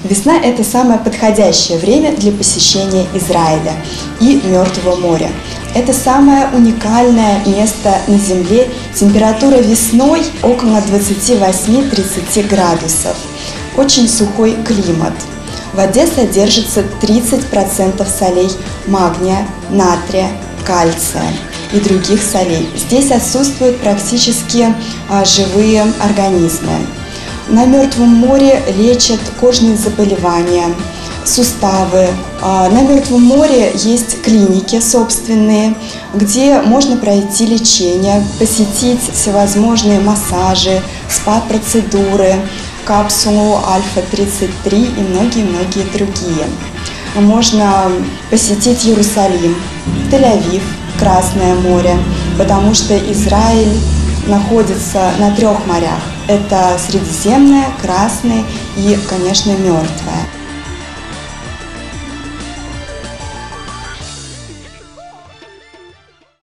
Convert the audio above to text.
Весна – это самое подходящее время для посещения Израиля и Мертвого моря. Это самое уникальное место на Земле. Температура весной около 28-30 градусов. Очень сухой климат. В воде содержится 30% солей магния, натрия, кальция и других солей. Здесь отсутствуют практически живые организмы. На Мертвом море лечат кожные заболевания, суставы. На Мертвом море есть клиники собственные, где можно пройти лечение, посетить всевозможные массажи, спа-процедуры, капсулу Альфа-33 и многие-многие другие. Можно посетить Иерусалим, Тель-Авив, Красное море, потому что Израиль находится на 3 морях. Это Средиземное, Красное и, конечно, Мертвое.